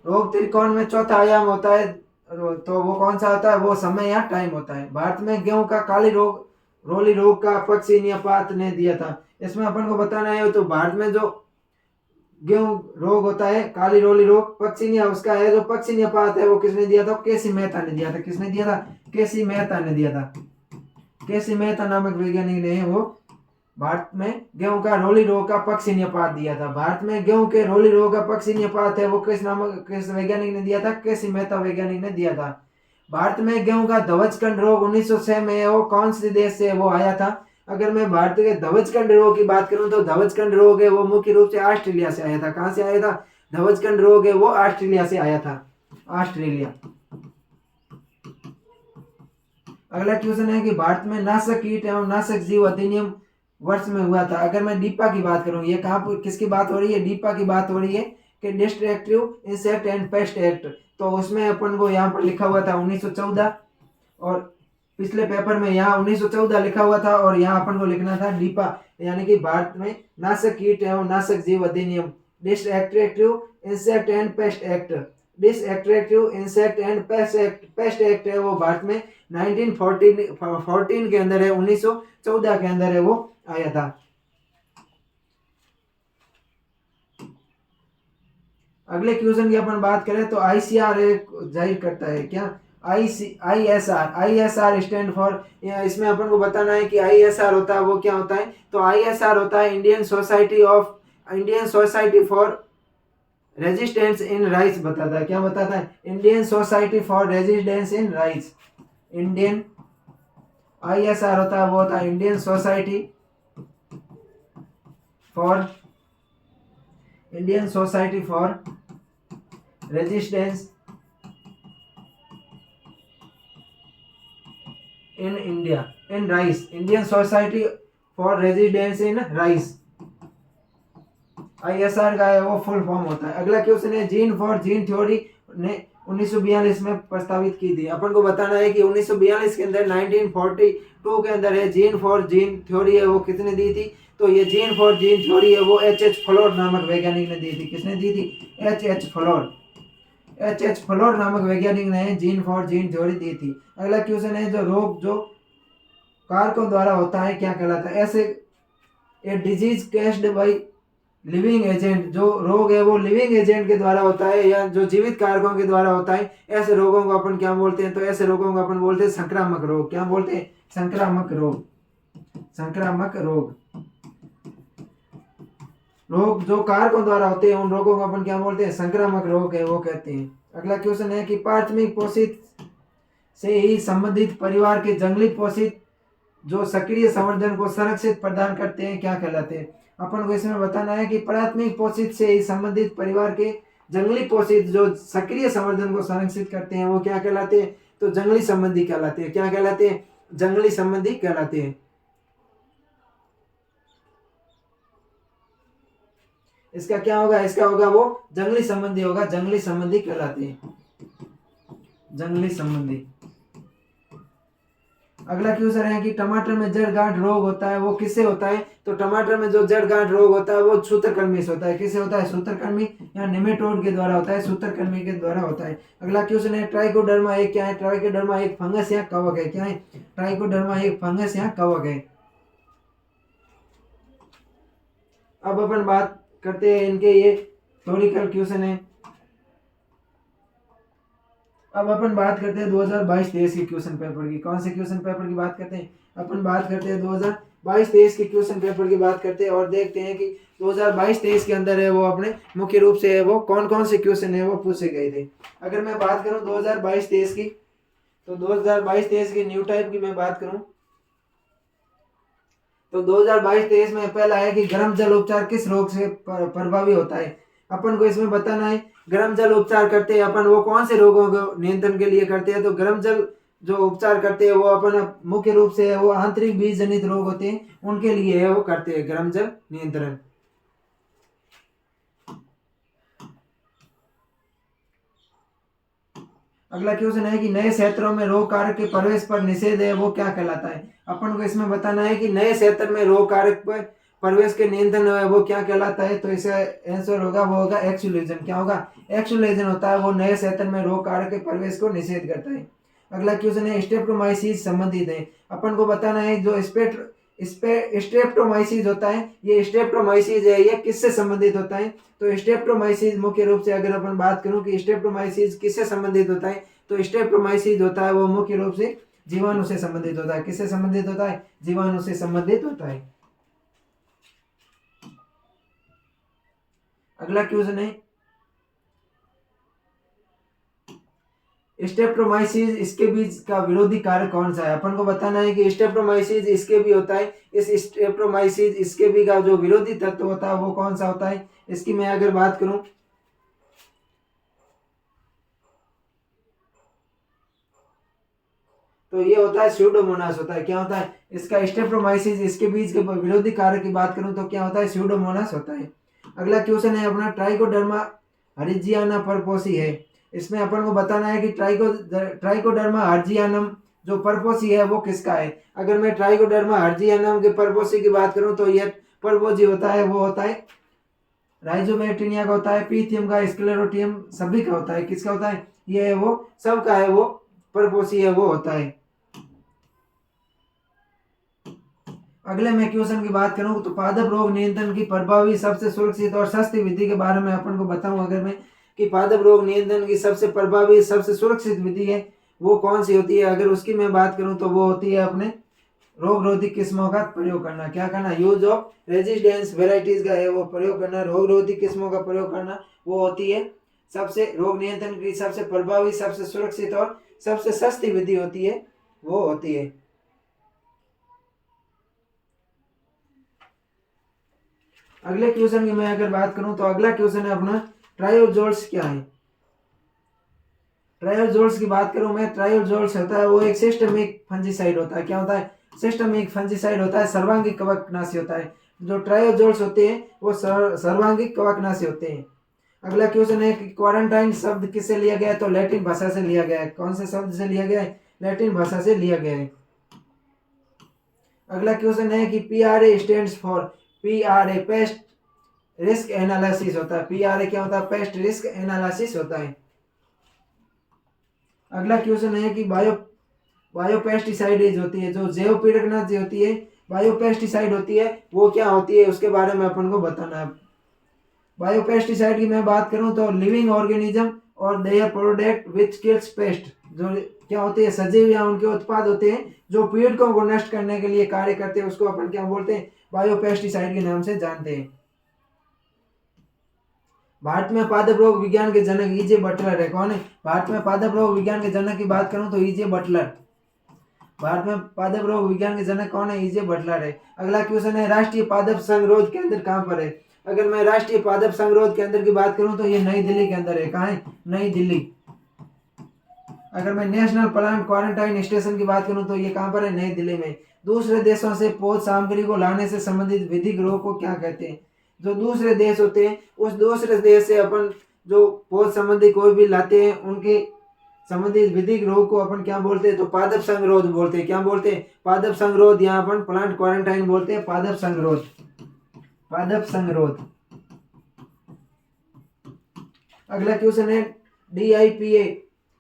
रोग त्रिकोण में चौथा आयाम होता है तो वो कौन सा होता है, वो समय या टाइम होता है। भारत में गेहूं का काली रोग रोली रोग का पक्षी निपात ने दिया था। इसमें अपन को बताना है तो भारत में जो गेहूं रोग होता है काली रोली रोग पक्षी उसका है जो पक्षी निपात है वो किसने दिया था, केसी मेहता ने दिया था। किसने दिया था, केसी मेहता ने दिया था। केसी मेहता नामक वैज्ञानिक ने वो भारत में गेहूं का रोली रोग का पक्षी निपात दिया था। भारत में गेहूं के रोली रोग का पक्षी निपात है वो किस वैज्ञानिक ने दिया था, केसी मेहता वैज्ञानिक ने दिया था। भारत में गेहूं का ध्वजकंड रोग 1906 में वो कौन से देश से वो आया था। अगर मैं भारत के ध्वजकंड रोग की बात करूं तो ध्वजकंड रोग है वो मुख्य रूप से ऑस्ट्रेलिया से आया था। कहां से आया था, ध्वजकंड रोग है वो ऑस्ट्रेलिया से आया था, ऑस्ट्रेलिया। अगला क्वेश्चन है कि भारत में नाशक कीट एवं नाशक जीव अधिनियम वर्ष में हुआ था। अगर मैं डीपा की बात करूं, ये कहां पर किसकी बात हो रही है, डीपा की बात हो रही है कि destructive insect and pest act. तो उसमें अपन को यहाँ पर लिखा हुआ था 1914 और पिछले पेपर में यहाँ 1914 लिखा हुआ था और यहाँ अपन को लिखना था डीपा, यानी कि भारत में नाशक कीट एवं नाशक जीव अधिनियम destructive insect and pest act. Destructive insect and pest act है वो भारत में 1914 के अंदर है, 1914 के अंदर है वो आया था। अगले क्वेश्चन की अपन बात करें तो आईसीआर जाहिर करता है क्या, आईएसआर स्टैंड फॉर, इसमें अपन को बताना है कि आईएसआर होता है वो क्या होता है। तो आईएसआर होता है Indian society for resistance in rice बताता है। क्या बताता है, Indian society for resistance in rice. Indian ISR होता है वो होता है Indian society for resistance in India in rice. Indian society for resistance in rice ISR का है वो फुल फॉर्म होता है। अगला क्वेश्चन है जीन थ्योरी ने 1942 में प्रस्तावित की थी। अपन को बताना है कि 1942 के अंदर 1942 के अंदर है जीन थ्योरी है वो किसने दी थी। तो ये जीन थ्योरी है वो एच फ्लोर नामक वैज्ञानिक ने दी थी। किसने दी थी, एच फ्लोर नामक वैज्ञानिक ने जीन थ्योरी दी थी। अगला क्वेश्चन है जो रोग जो कारकों द्वारा होता है क्या कहलाता है। ऐसे a disease caused by living agent, जो रोग है वो लिविंग एजेंट के द्वारा होता है या जो जीवित कारकों के द्वारा होता है, ऐसे रोगों को अपन क्या बोलते हैं, तो ऐसे रोगों को अपन बोलते हैं संक्रामक रोग। क्या बोलते हैं, संक्रामक रोग। रोग जो कारकों द्वारा होते हैं उन रोगों को अपन क्या बोलते हैं, संक्रामक रोग है वो कहते हैं। अगला क्वेश्चन है कि प्राथमिक पोषित से ही संबंधित परिवार के जंगली पोषित जो सक्रिय संवर्धन को संरक्षित प्रदान करते हैं क्या कहलाते हैं। अपन को इसमें बताना है कि प्राथमिक पोषित से ही संबंधित परिवार के जंगली पोषित जो सक्रिय संवर्धन को संरक्षित करते हैं वो क्या कहलाते हैं, तो जंगली संबंधी कहलाते हैं। क्या कहलाते हैं, जंगली संबंधी कहलाते हैं। इसका क्या होगा, इसका होगा वो जंगली संबंधी होगा, जंगली संबंधी कहलाते हैं, जंगली संबंधी। अगला क्वेश्चन है कि टमाटर में जड़ गांठ रोग होता है वो किससे होता है। तो टमाटर में जो जड़ गांठ रोग होता है वो सूत्रकृमि से होता है। किससे होता है, सूत्रकृमि या निमेटोड के द्वारा होता है, सूत्रकृमि के द्वारा होता है। अगला क्वेश्चन है ट्राइकोडर्मा एक क्या है। ट्राइकोडर्मा एक फंगस या कवक है। क्या है, ट्राइकोडर्मा एक फंगस या कवक है। अब अपन बात करते हैं इनके ये थ्योरिकल क्वेश्चन है। अब अपन बात करते हैं 2022-23 के क्वेश्चन पेपर की। कौन से क्वेश्चन पेपर की बात करते हैं? अपन बात करते हैं 2022-23 के क्वेश्चन पेपर की बात करते हैं और देखते हैं कि 2022-23 के अंदर है वो अपने मुख्य रूप से है वो कौन कौन से क्वेश्चन है वो पूछे गए थे। अगर मैं बात करूं 2022-23 की, तो 2022-23 की न्यू टाइप की मैं बात करूं तो 2022-23 में पहला है कि गर्म जल उपचार किस रोग से प्रभावी होता है। अपन को इसमें बताना है गर्म जल उपचार करते हैं अपन वो कौन से रोगों को नियंत्रण के लिए करते हैं। तो गर्म जल जो उपचार करते हैं वो अपन मुख्य रूप से वो आंतरिक बीज जनित रोग होते हैं उनके लिए है वो करते हैं गर्म जल नियंत्रण। अगला क्वेश्चन है कि नए क्षेत्रों में रोग कारक के प्रवेश पर निषेध है वो क्या कहलाता है। अपन को इसमें बताना है कि नए क्षेत्र में रोग कारक पर प्रवेश के नियंत्रण है वो क्या कहलाता है। तो इसका आंसर होगा वो होगा एक्सुलेशन। क्या होगा? एक्सुलेशन होता है वो नए क्षेत्र में रोग कारक के प्रवेश को निषेध करता है। अगला क्वेश्चन है स्ट्रेप्टोमाइसिस संबंधित है। अपन को बताना है जो स्ट्रेप्टोमाइसिस होता है ये स्ट्रेप्टोमाइसिस है ये किससे संबंधित होता है। तो स्ट्रेप्टोमाइसिस मुख्य रूप से अगर अपन बात करूं कि स्ट्रेप्टोमाइसिस किससे संबंधित होता है तो स्ट्रेप्टोमाइसिस होता है वो मुख्य रूप से जीवाणु से संबंधित होता है। किससे संबंधित होता है? जीवाणु से संबंधित होता है। अगला क्वेश्चन है स्ट्रेप्टोमाइसिस इसके बीज का विरोधी कारक कौन सा है। अपन को बताना है कि स्ट्रेप्टोमाइसिस इसके भी होता है। इस स्ट्रेप्टोमाइसिस इसके भी का जो विरोधी तत्व होता है वो कौन सा होता है। इसकी मैं अगर बात करूं तो ये होता है स्यूडोमोनास होता है। क्या होता है? इसका स्ट्रेप्टोमाइसिस इसके बीज के विरोधी कारक की बात करूं तो क्या होता है? स्यूडोमोनास होता है। अगला क्वेश्चन है अपना ट्राइकोडर्मा हर्जियाना परपोसी है। इसमें अपन को बताना है कि ट्राइकोडर्मा हर्जियानम जो परपोसी है वो किसका है। अगर मैं ट्राइकोडर्मा हर्जियानम के परपोसी की बात करूं तो यह परपोसी होता है वो होता है राइजोबैक्टीरिया का होता है, पीथियम का, स्क्लेरोटियम सभी का होता है। किसका होता है? ये है वो सबका है वो परपोसी है वो होता है। अगले मैं क्वेश्चन की बात करूं तो पादप रोग नियंत्रण की प्रभावी सबसे सुरक्षित और सस्ती विधि के बारे में अपन को बताऊं अगर मैं कि पादप रोग नियंत्रण की सबसे प्रभावी सबसे सुरक्षित विधि है वो कौन सी होती है। अगर उसकी मैं बात करूं तो वो होती है अपने रोग रोधी किस्मों का प्रयोग करना। क्या करना? यूज ऑफ रेजिस्टेंस वेराइटीज का है वो प्रयोग करना। रोग रोधी किस्मों का प्रयोग करना वो होती है सबसे रोग नियंत्रण की सबसे प्रभावी सबसे सुरक्षित और सबसे सस्ती विधि होती है वो होती है। अगले क्वेश्चन की मैं अगर बात करूं तो अगला क्वेश्चन है अपना ट्रायोजोल्स क्या है। ट्रायोजोल्स की बात करूं मैं, ट्रायोजोल्स होता है वो एक सिस्टमिक फंजीसाइड होता है। क्या होता है? सिस्टमिक फंजीसाइड होता है, सर्वांगिक कवकनाशी होता है। जो ट्रायोजोल्स होते हैं वो सर्वांगिक कवकनाशी होते हैं। अगला क्वेश्चन है कि क्वारंटाइन शब्द किससे लिया गया है। तो लैटिन भाषा से लिया गया है। कौन से शब्द से लिया गया है? लैटिन भाषा से लिया गया है। अगला क्वेश्चन है कि PRA stands for, PRA paste risk analysis होता है। पीआरए क्या होता है? पेस्ट रिस्क एनालिसिस होता है। अगला क्वेश्चन है कि बायोपेस्टिसाइड होती है जो जैव पीड़कनाशी होती है, बायोपेस्टिसाइड होती है वो क्या होती है उसके बारे में अपन को बताना है। बायोपेस्टिसाइड की मैं बात करूं तो लिविंग ऑर्गेनिज्म और their product which kills paste जो क्या होते हैं सजीव या उनके उत्पाद होते हैं जो पीड़कों को नष्ट करने के लिए कार्य करते हैं उसको अपन क्या बोलते हैं? बायोपेस्टिसाइड के नाम से जानते हैं। भारत में पादप रोग विज्ञान के जनक ईजे बटलर है। कौन है? भारत में पादप रोग विज्ञान के जनक की बात करूं तो ईजे बटलर। भारत में पादप रोग विज्ञान के जनक कौन है? ईजे बटलर है। अगला क्वेश्चन है राष्ट्रीय पादप संगरोध केंद्र कहाँ पर है। अगर मैं राष्ट्रीय पादप संगरोध केंद्र की बात करूं तो ये नई दिल्ली के अंदर है। कहाँ है? नई दिल्ली। अगर मैं नेशनल प्लांट क्वारंटाइन स्टेशन की बात करूं तो ये कहाँ पर है? नई दिल्ली में। दूसरे देशों से पौध सामग्री को लाने से संबंधित विधिक रोग को क्या कहते हैं। जो दूसरे देश होते हैं उस दूसरे देश से अपन जो पौध संबंधी कोई भी लाते हैं उनके संबंधित विधिक रोग को अपन क्या बोलते हैं? तो पादप संगरोध बोलते हैं। क्या बोलते हैं? पादप संगरोध। यहाँ अपन प्लांट क्वारंटाइन बोलते हैं पादप संगरोध। पादप संगरोध। अगला क्वेश्चन है डीआईपीए।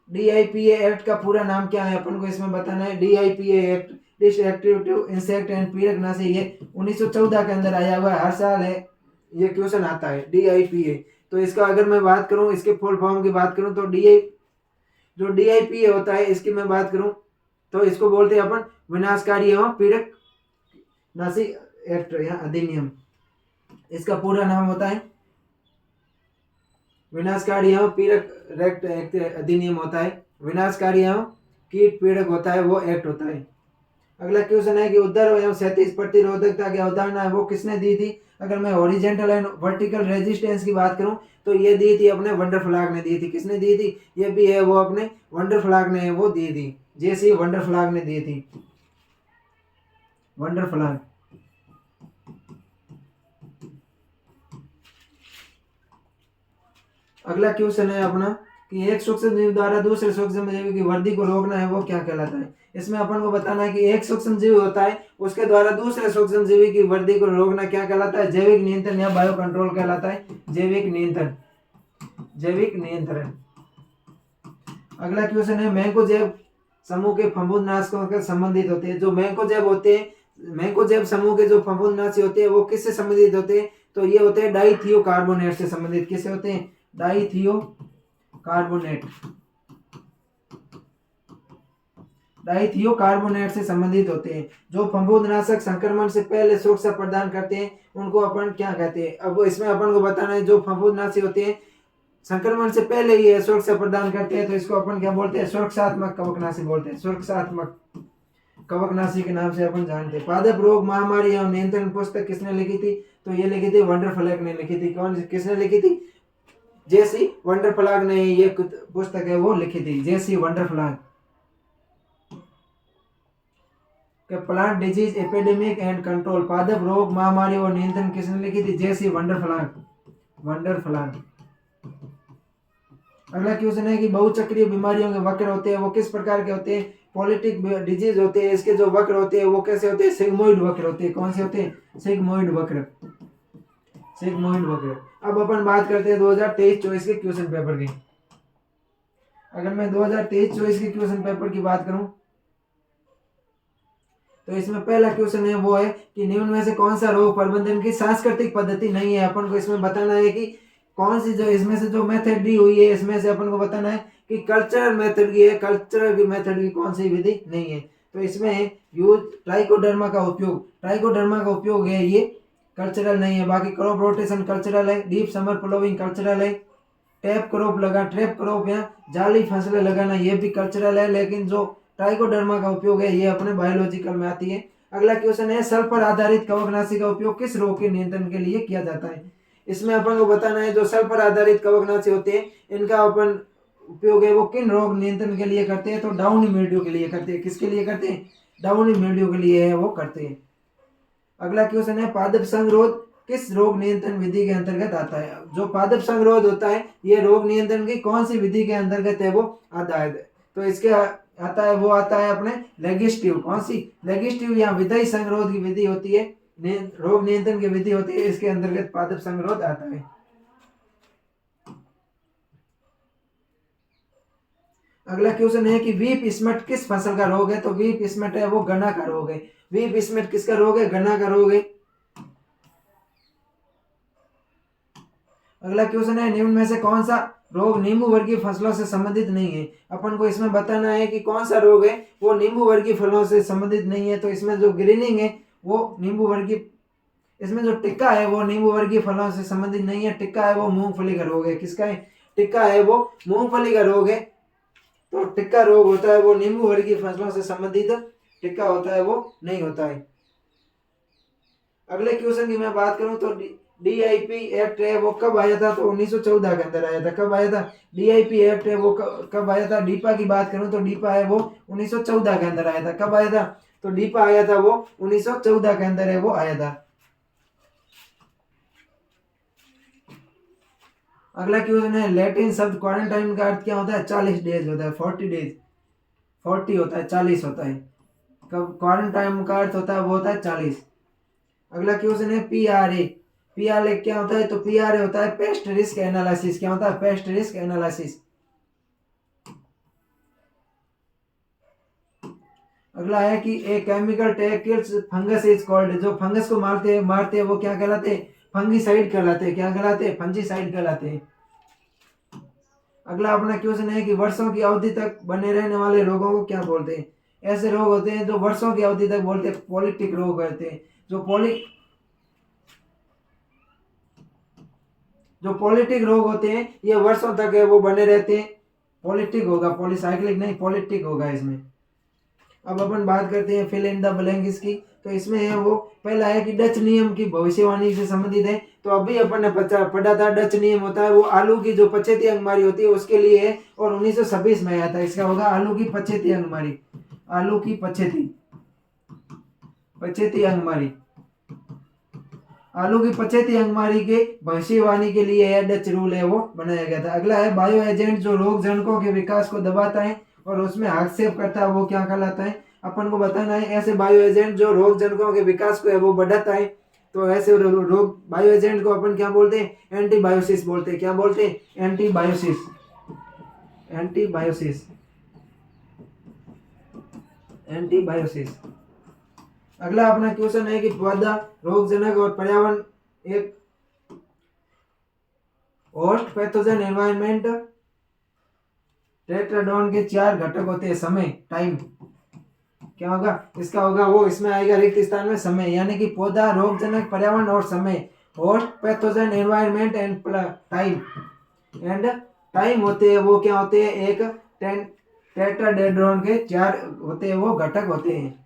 डीआईपीए एक्ट का पूरा नाम क्या है अपन को इसमें बताना है। डीआईपीए एक्ट डिस्ट्रक्टिव इंसेक्ट एंड पीड़कनाशी ये 1914 के अंदर आया हुआ है। हर साल है ये क्वेश्चन आता है डीआईपीए। तो इसका अगर मैं बात करूं इसके फुल फॉर्म की बात करूं तो जो DIPA होता है इसकी मैं बात करूं तो इसको बोलते हैं अपन विनाशकारी एवं पीड़क नाशी एक्ट या अधिनियम। इसका पूरा नाम होता है विनाशकारी एवं पीड़क एक्ट अधिनियम होता है। विनाशकारी एवं कीट पीड़क होता है वो एक्ट होता है। अगला क्वेश्चन है कि उद्धर एवं क्षैतिज प्रतिरोधकता की अवधारणा है वो किसने दी थी। अगर मैं हॉरिजॉन्टल एंड वर्टिकल रेजिस्टेंस की बात करूं तो ये दी थी अपने वंडरफ्लाग ने दी थी। किसने दी थी, ये भी है वो अपने वंडरफ्लाग ने वो दी थी, जैसी वंडरफ्लाग ने दी थी, वंडरफ्लाग। अगला क्वेश्चन है अपना कि एक सूक्ष्मजीव द्वारा दूसरे सूक्ष्मजीव की वृद्धि को रोकना है वो क्या कहलाता है। इसमें अपन को बताना है कि एक सूक्ष्मजीव होता है उसके द्वारा दूसरे सूक्ष्मजीवी की वृद्धि को रोकना क्या कहलाता है, जैविक नियंत्रण या बायो कंट्रोल कहलाता है, जैविक नियंत्रण, जैविक नियंत्रण। अगला क्वेश्चन है मैंकोजेब समूह के फफूंदनाशकों के संबंधित होते हैं। जो मैंकोजेब होते हैं, मैंकोजेब समूह के जो फफूंदनाशी होते हैं वो किससे संबंधित होते हैं, तो ये होते हैं डाइथियो कार्बोनेट से संबंधित। किससे होते हैं, डाइथियो कार्बोनेट, डाइथियो कार्बोनेट से संबंधित होते हैं। जो फफूंदनाशक संक्रमण से पहले सुरक्षा प्रदान करते हैं उनको अपन क्या कहते हैं। अब इसमें अपन को बताना है जो फफूंदनाशी होते हैं संक्रमण से पहले ही सुरक्षा प्रदान करते हैं तो इसको अपन क्या बोलते हैं, सुरक्षात्मक कवकनाशी बोलते हैं, सुरक्षात्मक कवकनाशी के नाम से अपन जानते हैं। पादप रोग महामारी एवं नियंत्रण पुस्तक किसने लिखी थी, तो ये लिखी थी वंडरफ्लैग ने लिखी थी। कौन किसने लिखी थी, जेसी वंडरफ्लैग ने ये पुस्तक है वो लिखी थी, J C Vanderplank. Plant disease epidemic and control, पादप रोग महामारी और नियंत्रण किसने लिखी थी, जेसी वंडरफ्लैग, वंडरफ्लैग। अगला क्वेश्चन है कि बहुचक्रीय बीमारियों के वक्र होते हैं वो किस प्रकार के होते हैं, पॉलिटिक डिजीज होते हैं, इसके जो वक्र होते हैं वो कैसे होते हैं, सिग्मोइड वक्र होते हैं। कौन से होते हैं, सिग्मोइड वक्र, सिग्मोइड वक्र। अब अपन बात करते हैं 2023-24 के क्वेश्चन पेपर की। अगर मैं 2023-24 के क्वेश्चन पेपर की बात करूं तो इसमें पहला क्वेश्चन है वो है कि निम्न में से कौन सा रोग प्रबंधन की सांस्कृतिक पद्धति नहीं है। अपन को इसमें बताना है कि कौन सी जो इसमें से जो मेथड दी हुई है इसमें से अपन को बताना है कि कल्चरल मेथड की है, कल्चरल की मेथड की कौन सी विधि नहीं है। तो इसमें यूज ट्राइकोडर्मा का उपयोग, ट्राइकोडर्मा का उपयोग है ये कल्चरल नहीं है। बाकी क्रॉप रोटेशन कल्चरल है, डीप समर प्लोविंग कल्चरल है, ट्रैप क्रॉप या जाली फसलें लगाना ये भी कल्चरल है। लेकिन जो ट्राइकोडर्मा का उपयोग है ये अपने बायोलॉजिकल में आती है। अगला क्वेश्चन है सल्फर आधारित कवकनाशी का उपयोग किस रोग के नियंत्रण के लिए किया जाता है। इसमें अपन को बताना है जो सल्फर आधारित कवकनाशी होते हैं इनका अपन उपयोग है वो किन रोग नियंत्रण के लिए करते हैं, तो डाउनी मिल्ड्यू के लिए करते हैं। किसके लिए करते हैं, डाउनी मिल्ड्यू के लिए है वो करते हैं। अगला क्वेश्चन है पादप संगरोध किस रोग नियंत्रण विधि के अंतर्गत आता है। जो पादप संगरोध होता है ये रोग नियंत्रण की कौन सी विधि के अंतर्गत है वो आता है, तो इसके आता है वो आता है अपने लेगिस्टिव। कौन सी, लेगिस्टिव या विधेय संगरोध की विधि होती है, रोग नियंत्रण की विधि होती है, इसके अंतर्गत पादप संगरोध आता है। अगला क्वेश्चन है कि वीप स्मट किस फसल का रोग है, तो वीप स्मट है वो गन्ना का रोग है। वीप स्मट किसका रोग है, गन्ना का रोग है। अगला क्वेश्चन है निम्न में से कौन सा रोग नींबू वर्गीय फसलों से संबंधित नहीं है। अपन को इसमें बताना है कि कौन सा रोग है वो नींबू वर्गीय फलों से संबंधित नहीं है। तो इसमें जो ग्रीनिंग है वो नींबू वर्गीय, इसमें जो टिक्का है वो नींबू वर्गीय फलों से संबंधित नहीं है। टिक्का है वो मूंगफली का रोग है। किसका है, टिक्का है वो मूंगफली का रोग है। तो टिक्का रोग होता है वो नींबू वर्गीय फसलों से संबंधित, टिक्का होता है वो नहीं होता है। अगले क्वेश्चन की मैं बात करूं तो DIP एक्ट है वो कब आया था, तो 1914 के अंदर आया था। कब आया था, DIP एक्ट है वो कब आया था। डीपा की बात करूं तो डीपा है वो 1914 के अंदर आया था। कब आया था, तो डीपा आया था वो 1914 के अंदर है वो आया था। अगला क्वेश्चन है लैटिन शब्द क्वारंटाइन का अर्थ क्या होता है, 40 डेज होता है, 40 डेज, 40 होता है, 40 होता है। कब क्वारंटाइन का अर्थ होता है वो होता है 40। अगला क्वेश्चन है PRA, PRA क्या होता है, तो PRA होता है पेस्ट रिस्क एनालिसिस। क्या होता है, पेस्ट रिस्क एनालिसिस। अगला है कि a chemical take kills fungus is called, जो फंगस को मारते हैं वो क्या कहलाते हैं, फंगीसाइड कहलाते हैं। क्या कहलाते हैं, फंजीसाइड कहलाते हैं। अगला अपना क्वेश्चन है कि वर्षों की अवधि तक बने रहने वाले रोगों को क्या बोलते हैं? ऐसे रोग होते हैं जो वर्षों की अवधि तक बोलते हैं पॉलिटिक रोग कहते हैं। जो पॉलिटिक रोग होते हैं ये वर्षों तक है वो बने रहते हैं। पॉलिटिक होगा, पॉलीसाइक्लिक नहीं, पॉलिटिक होगा इसमें। अब अपन बात करते हैं फिल इन द ब्लैंक इसकी। तो इसमें है वो पहला है कि डच नियम की भविष्यवाणी से संबंधित है। तो अभी अपन ने पढ़ा था डच नियम होता है वो आलू की जो पछेती अंगमारी होती है उसके लिए है और 1926 में आया था। इसका होगा आलू की पछेती अंगमारी, आलू की पछेती अंगमारी, आलू की पछेती अंगमारी के भविष्यवाणी के लिए यह डच रूल है वो बनाया गया था। अगला है बायो एजेंट जो रोग जनकों के विकास को दबाता है और उसमें हस्तक्षेप करता है वो क्या कहलाता है? अपन को बताना है ऐसे बायो एजेंट जो रोग जनकों के विकास को है वो बढ़ाता है। तो ऐसे रोग बायो एजेंट को अपन क्या बोलते हैं? एंटीबायोसिस बोलते हैं। क्या बोलते हैं? Antibiosis, antibiosis, antibiosis. अगला अपना क्वेश्चन है कि पौधा रोगजनक और पर्यावरण एक होस्ट पैथोजन एनवायरनमेंट टेट्राडोन के 4 घटक होते हैं। समय, टाइम, क्या होगा इसका? होगा वो इसमें आएगा रिक्त स्थान में समय, यानी कि पौधा रोगजनक पर्यावरण और समय, host pathogen environment and time. And time होते हैं वो क्या होते हैं? एक टेट्राडेड्रॉन के 4 होते हैं वो घटक होते हैं।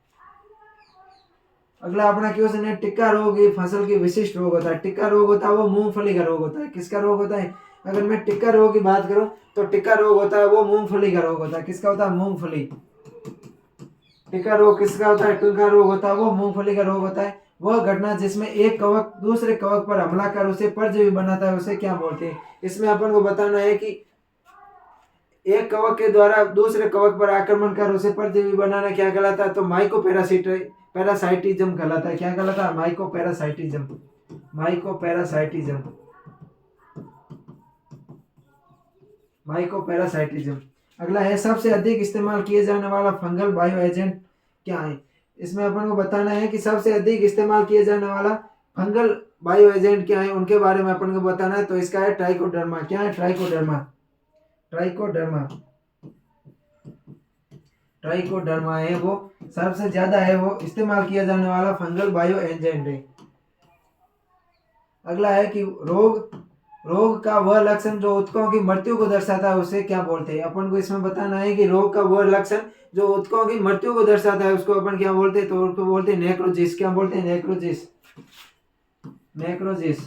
अगला अपना क्वेश्चन है टिक्का रोग ये फसल की विशिष्ट रोग होता है। टिक्का रोग होता है वो मूंगफली का रोग होता है। किसका रोग होता है? अगर मैं टिक्का रोग की बात करूं तो टिक्का रोग होता है वो मूंगफली का रोग होता है। किसका होता है? मूंगफली। टिक्का रोग किसका होता है? टिक्का रोग होता है वो मूंगफली का रोग होता है। वह घटना जिसमें एक कवक दूसरे कवक पर हमला कर उसे परजीवी बनाता है उसे क्या बोलते हैं? इसमें अपन को बताना है कि एक कवक के द्वारा दूसरे कवक पर आक्रमण कर उसे परजीवी बनाना क्या कहलाता है? तो पैरासाइटिज्म कहलाता है। क्या कहलाता है? माइकोपैरासाइटिज्म, माइकोपैरासाइटिज्म, माइकोपैरासाइटिज्म। अगला है सबसे अधिक इस्तेमाल किए जाने वाला फंगल बायो एजेंट क्या है? इसमें अपन को बताना है कि सबसे अधिक इस्तेमाल किए जाने वाला फंगल बायो एजेंट क्या है, उनके बारे में अपन को बताना है। तो इसका है ट्राइकोडर्मा। क्या है? ट्राइकोडर्मा, ट्राइकोडर्मा, ट्राइकोडर्मा है वो सबसे ज्यादा है वो इस्तेमाल किया जाने वाला फंगल बायो एजेंट है। अगला है कि रोग का वह लक्षण जो ऊतकों की मृत्यु को दर्शाता है उसे क्या बोलते हैं? अपन को इसमें बताना है कि रोग का वह लक्षण जो ऊतकों की मृत्यु को दर्शाता है उसको अपन क्या बोलते हैं? तो उसको बोलते हैं नेक्रोजिस। क्या बोलते हैं? नेक्रोजिस, नेक्रोजिस।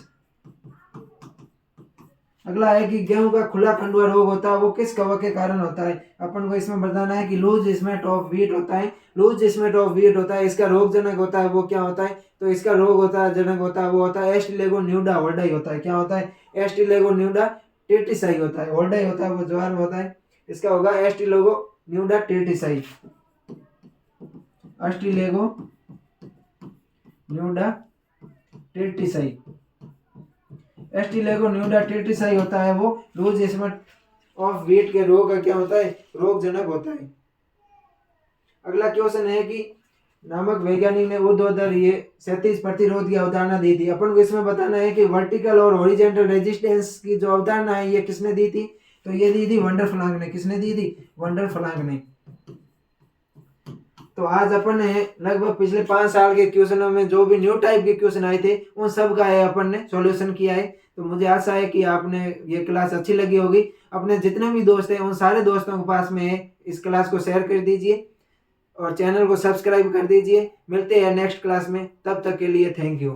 अगला है कि गेहूं का खुला कंडुआ रोग होता है वो किस कवक के कारण होता है? अपन को इसमें बताना है कि लूज स्मेट ऑफ व्हीट होता है, लूज स्मेट ऑफ व्हीट होता है। इसका रोगजनक होता है वो क्या होता है? तो इसका रोग होता है जनक होता है वो होता है एस्टिलेगोन्यूडा होल्डाई होता है। क्या होता है? एस्टिलेगोन्यूडा टेटिसाई होता है। होल्डाई होता है वो ज्वार होता है। इसका होगा एस्टिलेगोन्यूडा टेटिसाई, एस्टिलेगोन्यूडा टेटिसाई। एस्टिलेगोन्यूडा टेटिसाई होता है वो लूज स्मेट ऑफ व्हीट के रोग का क्या होता है? रोगजनक होता है। अगला क्वेश्चन है कि नामक वैज्ञानिक ने ऊर्ध्वाधर ये 37 प्रतिरोध की अवधारणा दी थी। अपन को इसमें बताना है कि वर्टिकल और हॉरिजॉन्टल रेजिस्टेंस की जो अवधारणा है ये किसने दी थी? तो ये दी थी वंडरफ्लांग ने। किसने दी थी? वंडरफ्लांग ने। तो आज अपन ने लगभग पिछले 5 साल के क्वेश्चनों में जो भी न्यू टाइप के क्वेश्चन आए थे उन सब का है अपन ने सॉल्यूशन किया है। तो मुझे आशा है कि आपने ये क्लास अच्छी लगी होगी। अपने जितने भी दोस्त हैं उन सारे दोस्तों के पास में इस क्लास को शेयर कर दीजिए और चैनल को सब्सक्राइब कर दीजिए। मिलते हैं नेक्स्ट क्लास में, तब तक के लिए थैंक यू।